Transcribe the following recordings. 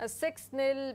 6-0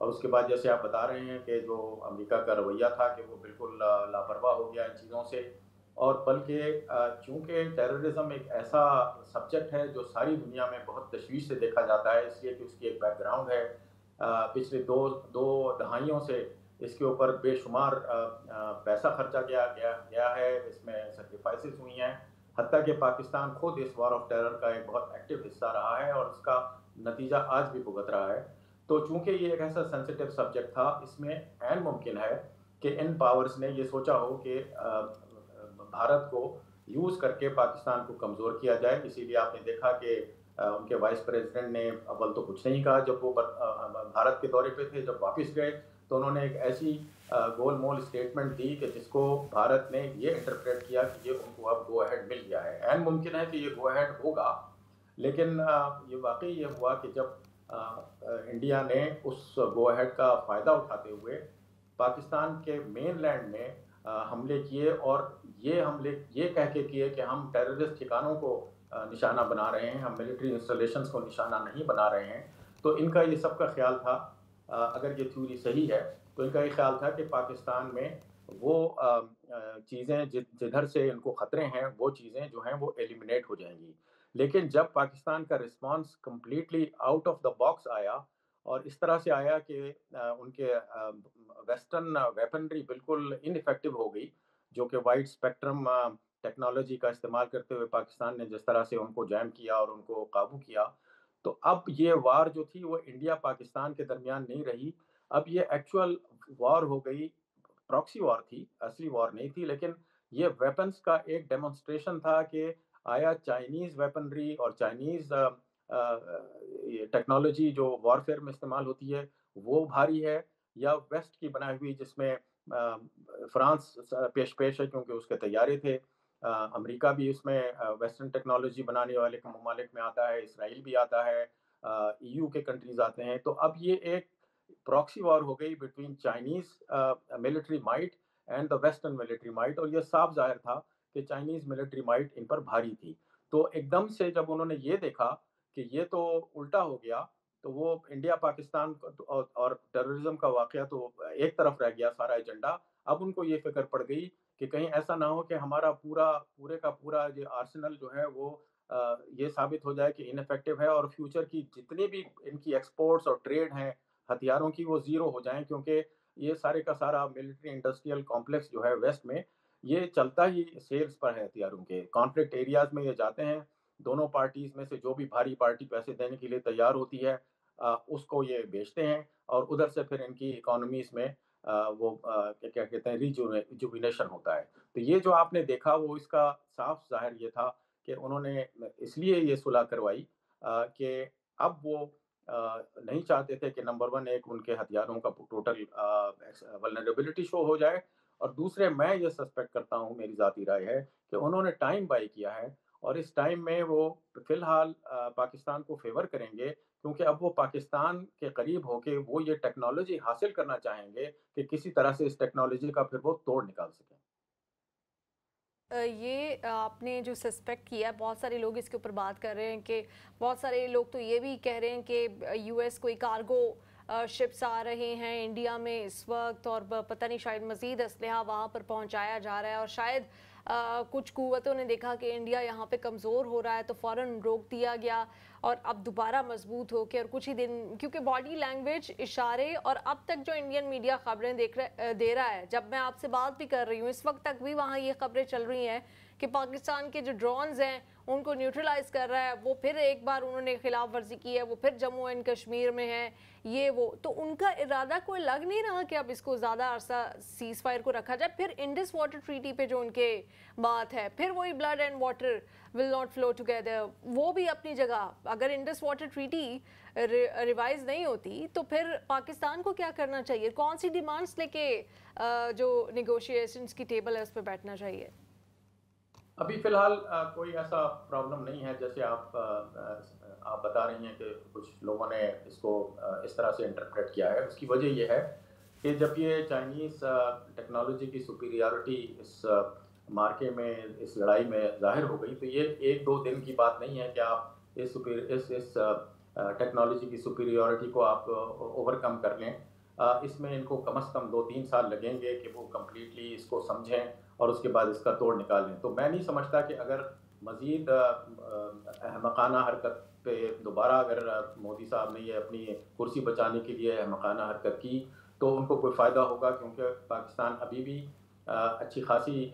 اور اس کے بعد جیسے آپ بتا رہے ہیں کہ جو امریکہ کا رویہ تھا کہ وہ بالکل لاپرواہ ہو گیا ان چیزوں سے، اور بلکہ چونکہ ٹیررزم ایک ایسا سبجیکٹ ہے جو ساری دنیا میں بہت تشویش سے دیکھا جاتا ہے، اس لیے کہ اس کی ایک بیک گراؤنڈ ہے، پچھلے دو دہائیوں سے اس کے اوپر بے شمار پیسہ خرچہ گیا ہے، اس میں سیکریفائسز ہوئی ہیں، حتیٰ کہ پاکستان خود اس وار آف ٹیرر کا ایک بہت ایکٹیو حصہ رہا ہے اور اس کا نتیجہ آج بھی بھگت رہا ہے۔ تو چونکہ یہ ایک ایسا سینسیٹیو سبجیکٹ تھا، اس میں عین ممکن ہے کہ ان پاورز نے یہ سوچا ہو کہ بھارت کو یوز کر کے پاکستان کو کمزور کیا جائے۔ اسی لیے آپ نے دیکھا کہ ان کے وائس پریزیڈنٹ نے اول تو کچھ نہیں کہا جب وہ بھارت کے دورے پہ تھے، جب واپس گئے تو انہوں نے ایک ایسی گول مول اسٹیٹمنٹ دی کہ جس کو بھارت نے یہ انٹرپریٹ کیا کہ یہ ان کو اب گو اہیڈ مل گیا ہے۔ عین ممکن ہے کہ یہ گو اہیڈ ہوگا، لیکن یہ واقعی یہ ہوا کہ جب انڈیا نے اس گو اہیڈ کا فائدہ اٹھاتے ہوئے پاکستان کے مین لینڈ میں حملے کیے، اور یہ حملے یہ کہہ کے کیے کہ ہم ٹیررسٹ ٹھکانوں کو نشانہ بنا رہے ہیں، ہم ملٹری انسٹالیشنز کو نشانہ نہیں بنا رہے ہیں۔ تو ان کا یہ سب کا خیال تھا، اگر یہ تھیوری صحیح ہے تو ان کا یہ خیال تھا کہ پاکستان میں وہ چیزیں جدھر سے ان کو خطرے ہیں وہ چیزیں جو ہیں وہ ایلیمنیٹ ہو جائیں گی۔ لیکن جب پاکستان کا response completely out of the box آیا اور اس طرح سے آیا کہ ان کے ویسٹرن ویپنری بالکل ان افیکٹو ہو گئی، جو کہ وائڈ اسپیکٹرم ٹیکنالوجی کا استعمال کرتے ہوئے پاکستان نے جس طرح سے ان کو جیم کیا اور ان کو قابو کیا، تو اب یہ وار جو تھی وہ انڈیا پاکستان کے درمیان نہیں رہی، اب یہ ایکچوئل وار ہو گئی، پراکسی وار تھی، اصلی وار نہیں تھی، لیکن یہ ویپنز کا ایک ڈیمونسٹریشن تھا کہ آیا چائنیز ویپنری اور چائنیز ٹیکنالوجی جو وارفیئر میں استعمال ہوتی ہے وہ بھاری ہے، یا ویسٹ کی بنائی ہوئی جس میں فرانس پیش ہے کیونکہ اس کے طیارے تھے، امریکہ بھی اس میں ویسٹرن ٹیکنالوجی بنانے والے ممالک میں آتا ہے، اسرائیل بھی آتا ہے، ای یو کے کنٹریز آتے ہیں۔ تو اب یہ ایک پراکسی وار ہو گئی between Chinese military might and the western military might, اور یہ صاف ظاہر تھا کہ چائنیز ملٹری مائٹ ان پر بھاری تھی۔ تو ایک دم سے جب انہوں نے یہ دیکھا کہ یہ تو الٹا ہو گیا، تو وہ انڈیا پاکستان اور ٹیررزم کا واقعہ تو ایک طرف رہ گیا سارا ایجنڈا، اب ان کو یہ فکر پڑ گئی کہ کہیں ایسا نہ ہو کہ ہمارا پورے کا پورا یہ آرسنل جو ہے وہ یہ ثابت ہو جائے کہ انفیکٹو ہے، اور فیوچر کی جتنی بھی ان کی ایکسپورٹس اور ٹریڈ ہیں ہتھیاروں کی وہ زیرو ہو جائیں، کیونکہ یہ سارے کا سارا ملٹری انڈسٹریل کمپلیکس جو ہے ویسٹ میں یہ چلتا ہی سیلز پر ہے، ہتھیاروں کے کانفلکٹ ایریاز میں یہ جاتے ہیں، دونوں پارٹیز میں سے جو بھی بھاری پارٹی پیسے دینے کے لیے تیار ہوتی ہے اس کو یہ بیچتے ہیں، اور ادھر سے پھر ان کی اکانومیز میں وہ کیا کہتے ہیں ریجوینیشن ہوتا ہے۔ تو یہ جو آپ نے دیکھا وہ اس کا صاف ظاہر یہ تھا کہ انہوں نے اس لیے یہ صلح کروائی کہ اب وہ نہیں چاہتے تھے کہ نمبر ون ایک ان کے ہتھیاروں کا ٹوٹل ولنریبلٹی شو ہو جائے، اور دوسرے میں یہ سسپیکٹ کرتا ہوں، میری ذاتی رائے ہے کہ انہوں نے ٹائم بائی کیا ہے، اور اس ٹائم میں وہ فی الحال پاکستان کو فیور کریں گے، کیونکہ اب وہ پاکستان کے قریب ہو کے وہ یہ ٹیکنالوجی حاصل کرنا چاہیں گے کہ کسی طرح سے اس ٹیکنالوجی کا پھر وہ توڑ نکال سکیں۔ یہ آپ نے جو سسپیکٹ کیا، بہت سارے لوگ اس کے اوپر بات کر رہے ہیں کہ بہت سارے لوگ تو یہ بھی کہہ رہے ہیں کہ یو ایس کوئی کارگو شپس آ رہے ہیں انڈیا میں اس وقت، اور پتہ نہیں شاید مزید اسلحہ وہاں پر پہنچایا جا رہا ہے، اور شاید کچھ قوتوں نے دیکھا کہ انڈیا یہاں پہ کمزور ہو رہا ہے تو فوراً روک دیا گیا، اور اب دوبارہ مضبوط ہو کے، اور کچھ ہی دن کیونکہ باڈی لینگویج، اشارے، اور اب تک جو انڈین میڈیا خبریں دے رہا ہے، جب میں آپ سے بات بھی کر رہی ہوں اس وقت تک بھی وہاں یہ خبریں چل رہی ہیں کہ پاکستان کے جو ڈرونز ہیں ان کو نیوٹرلائز کر رہا ہے، وہ پھر ایک بار انہوں نے خلاف ورزی کی ہے، وہ پھر جموں اینڈ کشمیر میں ہے، یہ وہ تو ان کا ارادہ کوئی لگ نہیں رہا کہ اب اس کو زیادہ عرصہ سیز فائر کو رکھا جائے۔ پھر انڈس واٹر ٹریٹی پہ جو ان کے بات ہے، پھر وہی blood and water will not flow together, وہ بھی اپنی جگہ، اگر انڈس واٹر ٹریٹی ریوائز نہیں ہوتی تو پھر پاکستان کو کیا کرنا چاہیے، کون سی ڈیمانڈز لے کے جو نیگوشیشنز کی ٹیبل ہے اس پہ بیٹھنا چاہیے؟ ابھی فی الحال کوئی ایسا پرابلم نہیں ہے، جیسے آپ بتا رہی ہیں کہ کچھ لوگوں نے اس کو اس طرح سے انٹرپریٹ کیا ہے۔ اس کی وجہ یہ ہے کہ جب یہ چائنیز ٹیکنالوجی کی سپیریورٹی اس مارکے میں، اس لڑائی میں ظاہر ہو گئی، تو یہ ایک دو دن کی بات نہیں ہے کہ آپ اس ٹیکنالوجی کی سپیریورٹی کو آپ اوور کم کر لیں۔ اس میں ان کو کم از کم 2-3 سال لگیں گے کہ وہ کمپلیٹلی اس کو سمجھیں اور اس کے بعد اس کا توڑ نکالیں. تو میں نہیں سمجھتا کہ اگر مزید احمقانہ حرکت پہ دوبارہ اگر مودی صاحب نے یہ اپنی کرسی بچانے کے لیے احمقانہ حرکت کی تو ان کو کوئی فائدہ ہوگا, کیونکہ پاکستان ابھی بھی اچھی خاصی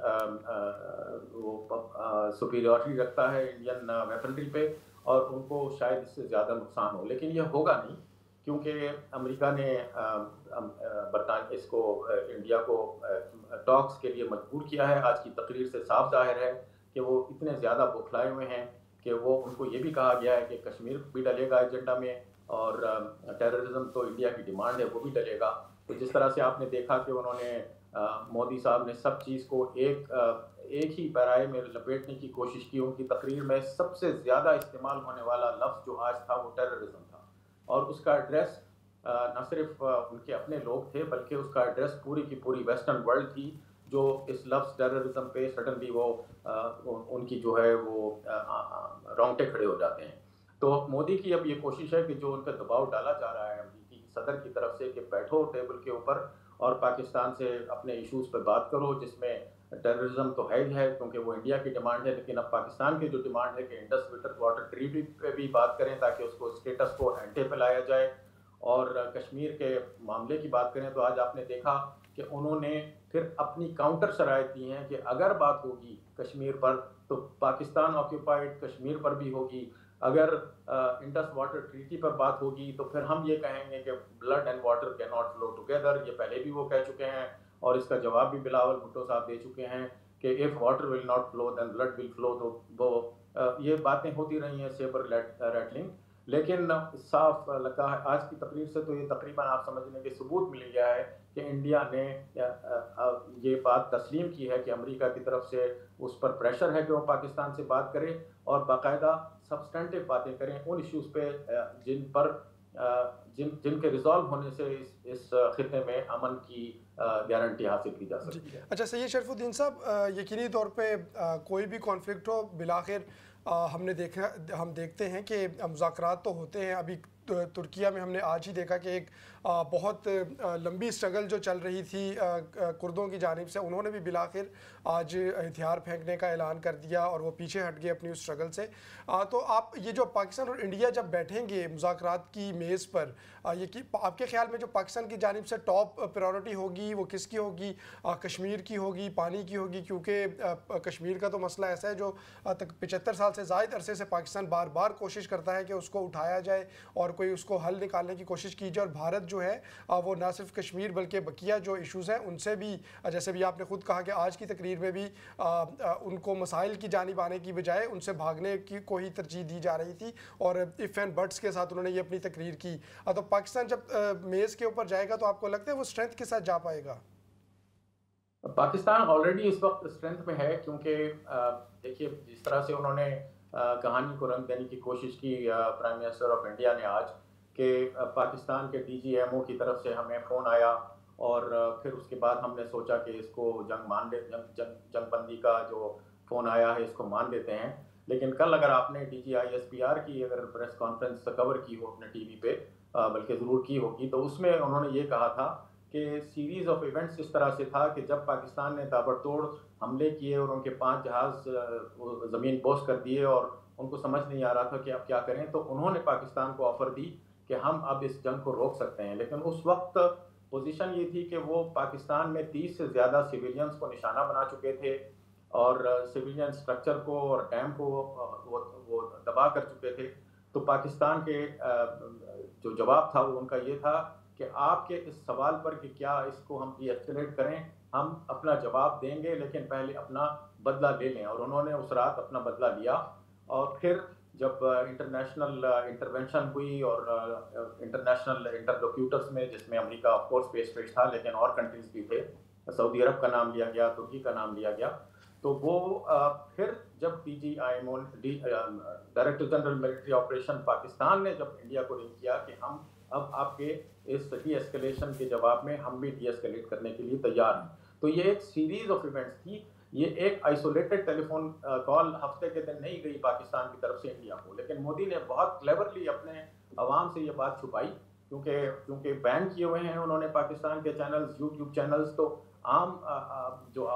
وہ سپیریورٹی رکھتا ہے انڈین ویپنری پہ, اور ان کو شاید اس سے زیادہ نقصان ہو, لیکن یہ ہوگا نہیں کیونکہ امریکہ نے برطانیہ اس کو انڈیا کو ٹاکس کے لیے مجبور کیا ہے. آج کی تقریر سے صاف ظاہر ہے کہ وہ اتنے زیادہ بوکھلائے ہوئے ہیں کہ وہ ان کو یہ بھی کہا گیا ہے کہ کشمیر بھی ڈلے گا ایجنڈا میں, اور ٹیررزم تو انڈیا کی ڈیمانڈ ہے وہ بھی ڈلے گا. تو جس طرح سے آپ نے دیکھا کہ انہوں نے مودی صاحب نے سب چیز کو ایک ہی پیرائے میں لپیٹنے کی کوشش کی. ان کی تقریر میں سب سے زیادہ استعمال ہونے والا لفظ جو آج تھا وہ ٹیررزم تھا, اور اس کا ایڈریس نہ صرف ان کے اپنے لوگ تھے بلکہ اس کا ایڈریس پوری کی پوری ویسٹرن ورلڈ تھی, جو اس لفظ ٹیررزم پہ سڈنلی وہ ان کی جو ہے وہ رونگٹے کھڑے ہو جاتے ہیں. تو مودی کی اب یہ کوشش ہے کہ جو ان کا دباؤ ڈالا جا رہا ہے امریکی صدر کی طرف سے کہ بیٹھو ٹیبل کے اوپر اور پاکستان سے اپنے ایشوز پہ بات کرو, جس میں ٹیررزم تو ہے ہی ہے کیونکہ وہ انڈیا کی ڈیمانڈ ہے, لیکن اب پاکستان کی جو ڈیمانڈ ہے کہ انڈس واٹر ٹریٹی پہ بھی بات کریں تاکہ اس کو اسٹیٹس کو اینٹے پہ لایا جائے. اور کشمیر کے معاملے کی بات کریں تو آج آپ نے دیکھا کہ انہوں نے پھر اپنی کاؤنٹر شرائط دی ہیں کہ اگر بات ہوگی کشمیر پر تو پاکستان آکیوپائڈ کشمیر پر بھی ہوگی, اگر انڈس واٹر ٹریٹی پر بات ہوگی تو پھر ہم یہ کہیں گے کہ بلڈ اینڈ واٹر کی ناٹ فلو ٹوگیدر. یہ پہلے بھی وہ کہہ چکے ہیں اور اس کا جواب بھی بلاول بھٹو صاحب دے چکے ہیں کہ if water will not flow then blood will flow. تو وہ یہ باتیں ہوتی رہی ہیں سیبر ریٹلنگ, لیکن صاف لگتا ہے آج کی تقریر سے تو یہ تقریباً آپ سمجھنے کے ثبوت مل گیا ہے کہ انڈیا نے یہ بات تسلیم کی ہے کہ امریکہ کی طرف سے اس پر پریشر ہے کہ وہ پاکستان سے بات کرے اور باقاعدہ سبسٹینٹیو باتیں کریں ان ایشوز پہ جن کے ریزالو ہونے سے اس خطے میں امن کی گارنٹی حاصل کی جا سکتی ہے. اچھا سید شریف الدین صاحب, یقینی طور پہ کوئی بھی کانفلکٹ ہو بالآخر ہم دیکھتے ہیں کہ مذاکرات تو ہوتے ہیں. ابھی ترکیہ میں ہم نے آج ہی دیکھا کہ ایک بہت لمبی اسٹرگل جو چل رہی تھی کردوں کی جانب سے, انہوں نے بھی بالآخر آج ہتھیار پھینکنے کا اعلان کر دیا اور وہ پیچھے ہٹ گئے اپنی اس اسٹرگل سے. تو آپ یہ جو پاکستان اور انڈیا جب بیٹھیں گے مذاکرات کی میز پر, آپ کے خیال میں جو پاکستان کی جانب سے ٹاپ پرائیورٹی ہوگی وہ کس کی ہوگی؟ کشمیر کی ہوگی, پانی کی ہوگی؟ کیونکہ کشمیر کا تو مسئلہ ایسا ہے جو 75 سال سے زائد عرصے سے پاکستان بار بار کوشش کرتا ہے کہ اس کو اٹھایا جائے اور کوئی اس کو حل نکالنے کی کوشش کی جائے, اور بھارت جو ہے وہ نہ صرف کشمیر بلکہ بقیہ جو ایشوز ہیں ان سے بھی, جیسے بھی آپ نے خود کہا کہ آج کی تقریر میں بھی ان کو مسائل کی جانب آنے کی بجائے ان سے بھاگنے کی کو ہی ترجیح دی جا رہی تھی, اور اف اینڈ بٹس کے ساتھ انہوں نے یہ اپنی تقریر کی. تو پاکستان جب میز کے اوپر جائے گا تو آپ کو لگتا ہے وہ اسٹرینتھ کے ساتھ جا پائے گا؟ پاکستان آلریڈی اس وقت اسٹرینتھ میں ہے, کیونکہ دیکھیے جس طرح سے انہوں نے کہانی کو رنگ دینے کی کوشش کی پرائم منسٹر آف انڈیا نے آج, کہ پاکستان کے ڈی جی ایم او کی طرف سے ہمیں فون آیا اور پھر اس کے بعد ہم نے سوچا کہ اس کو جنگ بندی کا جو فون آیا ہے اس کو مان لیتے ہیں. لیکن کل اگر آپ نے D G I S P R کی اگر پریس کانفرنس کور کی ہو اپنے ٹی وی پہ, بلکہ ضرور کی ہوگی, تو اس میں انہوں نے یہ کہا تھا کہ سیریز آف ایونٹس اس طرح سے تھا کہ جب پاکستان نے تابڑتوڑ حملے کیے اور ان کے 5 جہاز زمین بوس کر دیے اور ان کو سمجھ نہیں آ رہا تھا کہ اب کیا کریں, تو انہوں نے پاکستان کو آفر دی کہ ہم اب اس جنگ کو روک سکتے ہیں. لیکن اس وقت پوزیشن یہ تھی کہ وہ پاکستان میں 30 سے زیادہ سویلینز کو نشانہ بنا چکے تھے اور سویلین سٹرکچر کو اور ڈیم کو وہ دبا کر چکے تھے. تو پاکستان کے جو جواب تھا وہ ان کا یہ تھا کہ آپ کے اس سوال پر کہ کیا اس کو ہم ڈی ایسکیلیٹ کریں, ہم اپنا جواب دیں گے لیکن پہلے اپنا بدلہ لے لیں. اور انہوں نے اس رات اپنا بدلہ لیا, اور پھر جب انٹرنیشنل انٹرونشن ہوئی اور انٹرنیشنل انٹرلوکیوٹرز میں, جس میں امریکہ آف کورس پیش تھا لیکن اور کنٹریز بھی تھے, سعودی عرب کا نام لیا گیا, ترکی کا نام لیا گیا, تو وہ پھر جب D G I M O director general military operation Pakistan نے جب انڈیا کو رنگ کیا کہ ہم اب آپ کے اس ڈی ایسکیلیشن کے جواب میں ہم بھی ڈی ایسکیلیٹ کرنے کے لیے تیار ہیں. تو یہ ایک سیریز آف ایونٹس تھی, یہ ایک آئسولیٹڈ ٹیلی فون کال ہفتے کے دن نہیں گئی پاکستان کی طرف سے انڈیا کو, لیکن مودی نے بہت کلیورلی اپنے عوام سے یہ بات چھپائی کیونکہ بین کیے ہوئے ہیں انہوں نے پاکستان کے چینلز، یوٹیوب چینلز. تو عام جو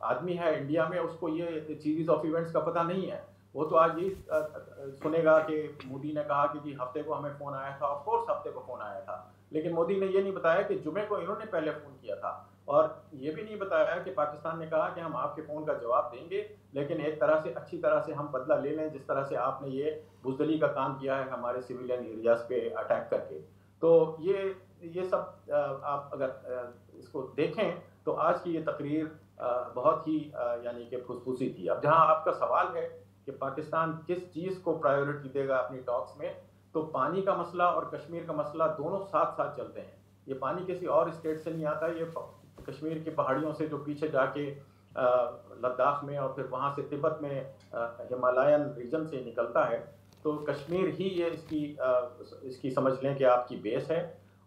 آدمی ہے انڈیا میں اس کو یہ سیریز آف ایونٹس کا پتہ نہیں ہے. وہ تو آج یہ سنے گا کہ مودی نے کہا کہ جی ہفتے کو ہمیں فون آیا تھا. آف کورس ہفتے کو فون آیا تھا، لیکن مودی نے یہ نہیں بتایا کہ جمعے کو انہوں نے پہلے فون کیا تھا، اور یہ بھی نہیں بتایا کہ پاکستان نے کہا کہ ہم آپ کے فون کا جواب دیں گے، لیکن ایک طرح سے اچھی طرح سے ہم بدلہ لے لیں، جس طرح سے آپ نے یہ بزدلی کا کام کیا ہے ہمارے سویلین ایریاز پہ اٹیک کر کے. تو یہ سب آپ اگر اس کو دیکھیں تو آج کی یہ تقریر بہت ہی یعنی کہ پھوس-پھوسی تھی. اب جہاں آپ کا سوال ہے کہ پاکستان کس چیز کو پرائیورٹی دے گا اپنی ٹاکس میں، تو پانی کا مسئلہ اور کشمیر کا مسئلہ دونوں ساتھ ساتھ چلتے ہیں. یہ پانی کسی اور اسٹیٹ سے نہیں آتا، یہ کشمیر کی پہاڑیوں سے جو پیچھے جا کے لداخ میں اور پھر وہاں سے تبت میں ہمالین ریجن سے نکلتا ہے. تو کشمیر ہی یہ اس کی سمجھ لیں کہ آپ کی بیس ہے.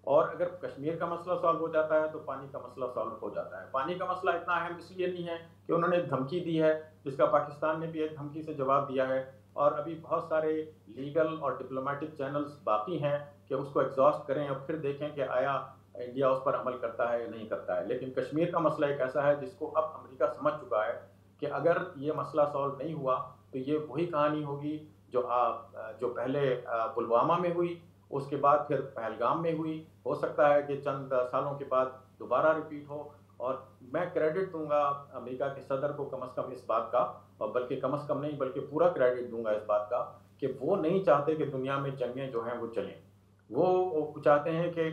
اور اگر کشمیر کا مسئلہ سالو ہو جاتا ہے تو پانی کا مسئلہ سالو ہو جاتا ہے. پانی کا مسئلہ اتنا اہم اس لیے نہیں ہے کہ انہوں نے ایک دھمکی دی ہے جس کا پاکستان نے بھی ایک دھمکی سے جواب دیا ہے، اور ابھی بہت سارے لیگل اور ڈپلومیٹک چینلز باقی ہیں کہ اس کو ایگزاسٹ کریں اور پھر دیکھیں کہ آیا انڈیا اس پر عمل کرتا ہے یا نہیں کرتا ہے. لیکن کشمیر کا مسئلہ ایک ایسا ہے جس کو اب امریکہ سمجھ چکا ہے کہ اگر یہ مسئلہ سالو نہیں ہوا تو یہ وہی کہانی ہوگی جو پہلے پلوامہ میں ہوئی، اس کے بعد پھر پہلگام میں ہوئی. ہو سکتا ہے کہ چند سالوں کے بعد دوبارہ ریپیٹ ہو. اور میں کریڈٹ دوں گا امریکہ کے صدر کو کم از کم اس بات کا، اور بلکہ کم از کم نہیں بلکہ پورا کریڈٹ دوں گا اس بات کا کہ وہ نہیں چاہتے کہ دنیا میں جنگیں جو ہیں وہ چلیں. وہ چاہتے ہیں کہ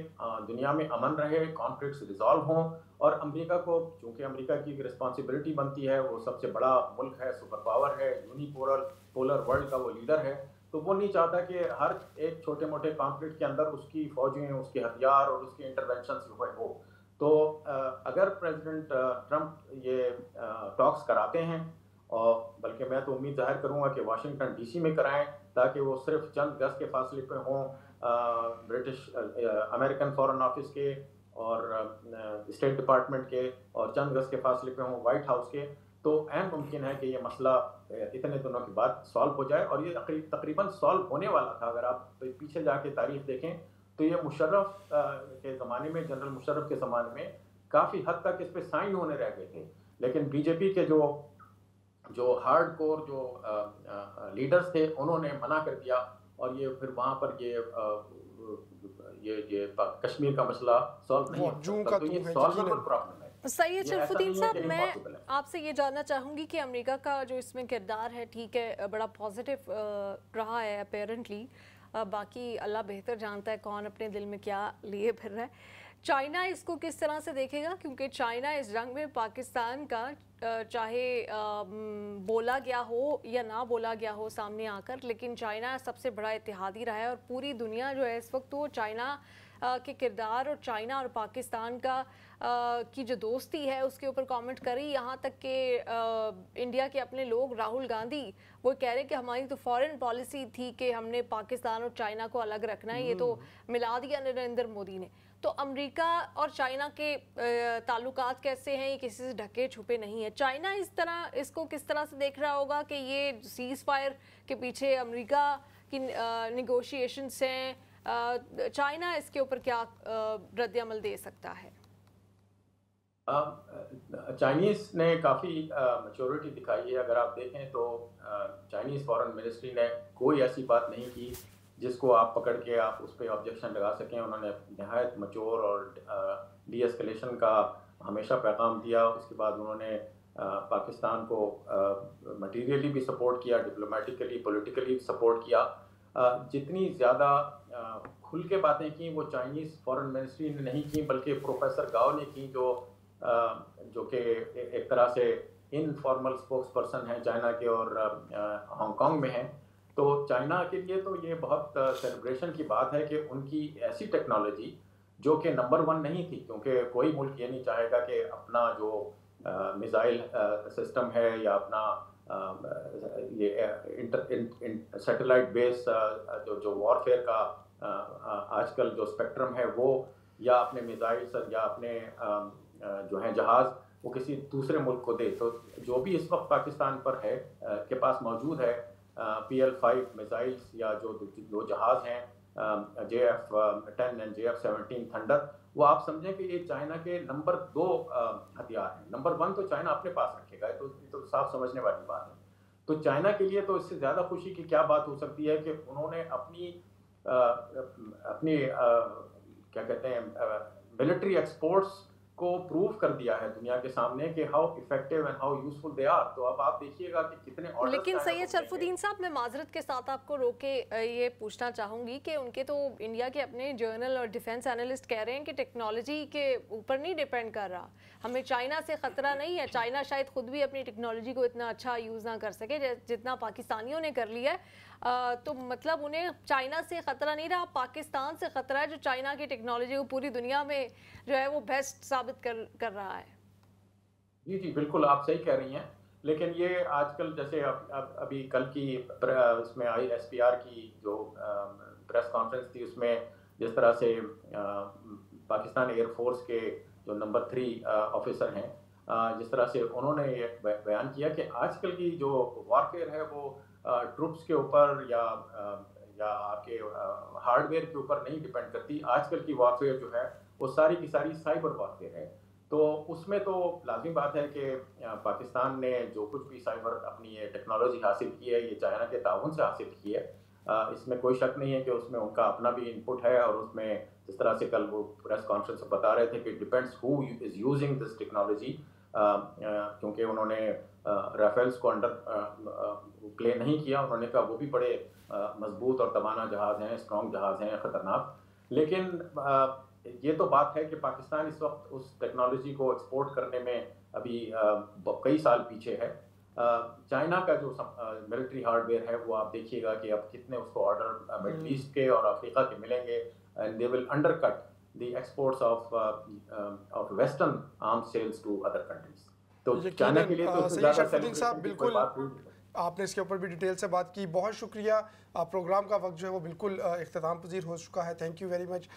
دنیا میں امن رہے، کانفلکٹس ریزالو ہوں. اور امریکہ کو چونکہ امریکہ کی رسپانسبلٹی بنتی ہے، وہ سب سے بڑا ملک ہے، سپر پاور ہے، پولر ورلڈ کا وہ لیڈر ہے، تو وہ نہیں چاہتا کہ ہر ایک چھوٹے موٹے کانفلکٹ کے اندر اس کی فوجیں، اس کے ہتھیار اور اس کے انٹرونشنز ہو. تو اگر پریزیڈنٹ ٹرمپ یہ ٹاکس کراتے ہیں، اور بلکہ میں تو امید ظاہر کروں گا کہ واشنگٹن ڈی سی میں کرائیں تاکہ وہ صرف چند گز کے فاصلے پہ ہوں برٹش امریکن فارن آفس کے اور اسٹیٹ ڈپارٹمنٹ کے، اور چند گز کے فاصلے پہ ہوں وائٹ ہاؤس کے، تو اہم ممکن ہے کہ یہ مسئلہ اتنے دنوں کے بعد سالو ہو جائے. اور یہ تقریباً سالو ہونے والا تھا. اگر آپ پیچھے جا کے تاریخ دیکھیں تو یہ مشرف کے زمانے میں، جنرل مشرف کے زمانے میں کافی حد تک اس پہ سائن ہونے رہ گئے تھے، لیکن بی جے پی کے جو ہارڈ کور جو لیڈرز تھے انہوں نے منع کر دیا، اور یہ پھر وہاں پر یہ کشمیر کا مسئلہ سالو نہیں ہوتا. تو یہ سالویبل پرابلم ہے. سید شرف الدین صاحب، میں آپ سے یہ جاننا چاہوں گی کہ امریکہ کا جو اس میں کردار ہے، ٹھیک ہے بڑا پازیٹیو رہا ہے اپیرنٹلی، باقی اللہ بہتر جانتا ہے کون اپنے دل میں کیا لیے پھر رہا ہے. چائنا اس کو کس طرح سے دیکھے گا؟ کیونکہ چائنا اس جنگ میں پاکستان کا چاہے بولا گیا ہو یا نہ بولا گیا ہو سامنے آ کر، لیکن چائنا سب سے بڑا اتحادی رہا ہے، اور پوری دنیا جو ہے اس وقت وہ چائنا کے کردار اور چائنا اور پاکستان کی جو دوستی ہے اس کے اوپر کامنٹ کری. یہاں تک کہ انڈیا کے اپنے لوگ، راہل گاندھی، وہ کہہ رہے کہ ہماری تو فارن پالیسی تھی کہ ہم نے پاکستان اور چائنا کو الگ رکھنا ہے، یہ تو ملا دیا نریندر مودی نے. تو امریکہ اور چائنا کے تعلقات کیسے ہیں؟ یہ کسی سے ڈھکے چھپے نہیں ہیں. چائنا اس کو کس طرح سے دیکھ رہا ہوگا کہ یہ سیز فائر کے پیچھے امریکہ کی نیگوشیشنز ہیں؟ چائنا اس کے اوپر کیا رد عمل دے سکتا ہے؟ چائنیز نے کافی میچورٹی دکھائی ہے. اگر آپ دیکھیں تو چائنیز فارن منسٹری نے کوئی ایسی بات نہیں کی جس کو آپ پکڑ کے آپ اس پہ آبجیکشن لگا سکیں. انہوں نے نہایت میچور اور ڈی ایسکلیشن کا ہمیشہ پیغام دیا. اس کے بعد انہوں نے پاکستان کو مٹیریلی بھی سپورٹ کیا، ڈپلومیٹیکلی پولیٹیکلی سپورٹ کیا. جتنی زیادہ کھل کے باتیں کی وہ چائنیز فارن منسٹری نے نہیں کی، بلکہ پروفیسر گاؤ نے کی، جو کہ ایک طرح سے انفارمل سپوکس پرسن ہیں چائنا کے اور ہانگ کانگ میں ہیں. تو چائنا کے لیے تو یہ بہت سیلیبریشن کی بات ہے کہ ان کی ایسی ٹیکنالوجی جو کہ نمبر 1 نہیں تھی، کیونکہ کوئی ملک یہ نہیں چاہے گا کہ اپنا جو میزائل سسٹم ہے یا اپنا یہ سیٹلائٹ بیس جو وارفیئر کا آج کل جو اسپیکٹرم ہے وہ، یا اپنے میزائلس یا اپنے جو ہیں جہاز وہ کسی دوسرے ملک کو دے. تو جو بھی اس وقت پاکستان پر کے پاس موجود ہے PL5 میزائلس یا جو جہاز ہیں JF-10 اینڈ JF-17 تھنڈر، وہ آپ سمجھیں کہ یہ چائنا کے نمبر 2 ہتھیار ہیں. نمبر 1 تو چائنا اپنے پاس رکھے گا، تو صاف سمجھنے والی بات ہے. تو چائنا کے لیے تو اس سے زیادہ خوشی کی کیا بات ہو سکتی ہے کہ انہوں نے اپنی کیا کہتے ہیں ملٹری ایکسپورٹس کو پروو کر دیا ہے دنیا کے سامنے کہ how effective and how useful they are. تو اب آپ دیکھیے گا کہ کتنے آرڈرز. لیکن سید شرف الدین صاحب، میں معذرت کے ساتھ آپ کو روک کے یہ پوچھنا چاہوں گی کہ ان کے تو انڈیا کے اپنے جرنل اور ڈیفنس اینالسٹ کہہ رہے ہیں کہ ٹیکنالوجی کے اوپر نہیں ڈیپینڈ کر رہا، ہمیں چائنا سے خطرہ نہیں ہے. چائنا شاید خود بھی اپنی ٹیکنالوجی کو اتنا اچھا یوز نہ کر سکے جتنا پاکستانیوں نے کر لیا ہے. تو مطلب انہیں چائنا سے خطرہ نہیں رہا، پاکستان سے خطرہ ہے جو چائنا کی ٹیکنالوجی کو پوری دنیا میں جو ہے وہ بیسٹ ثابت کر رہا ہے. جی بالکل آپ صحیح کہہ رہی ہیں. لیکن یہ آج کل جیسے ابھی کل کی اس میں SPR کی جو پریس کانفرنس تھی، اس میں جس طرح سے پاکستان ایئر فورس کے جو نمبر 3 آفیسر ہیں، جس طرح سے انہوں نے یہ بیان کیا کہ آج کل کی جو وارفیئر ہے وہ ٹروپس کے اوپر یا آپ کے ہارڈ ویئر کے اوپر نہیں ڈیپینڈ کرتی. آج کل کی وارفیئر جو ہے وہ ساری کی ساری سائبر وارفیئر ہے. تو اس میں تو لازمی بات ہے کہ پاکستان نے جو کچھ بھی سائبر اپنی یہ ٹیکنالوجی حاصل کی ہے، یہ چائنا کے تعاون سے حاصل کی ہے. اس میں کوئی شک نہیں ہے کہ اس میں ان کا اپنا بھی انپٹ ہے. اور اس میں جس طرح سے کل وہ پریس کانفرنس میں بتا رہے تھے کہ depends who is using this technology, کیونکہ انہوں نے رافیلس کو انڈر پلے نہیں کیا. انہوں نے کہا وہ بھی بڑے مضبوط اور توانا جہاز ہیں، اسٹرانگ جہاز ہیں، خطرناک. لیکن یہ تو بات ہے کہ پاکستان اس وقت اس ٹیکنالوجی کو ایکسپورٹ کرنے میں ابھی کئی سال پیچھے ہے. چائنا کا جو ملٹری ہارڈ ویئر ہے وہ آپ دیکھیے گا کہ اب کتنے اس کو آرڈر مڈل ایسٹ کے اور افریقہ کے ملیں گے، and they will undercut the exports of western arms sales to other countries. تو چائنا کے لیے تو سید شرف الدین صاحب بالکل آپ نے اس کے اوپر بھی ڈیٹیل سے بات کی، بہت شکریہ. پروگرام کا وقت جو ہے وہ بالکل اختتام پذیر ہو چکا ہے. Thank you very much.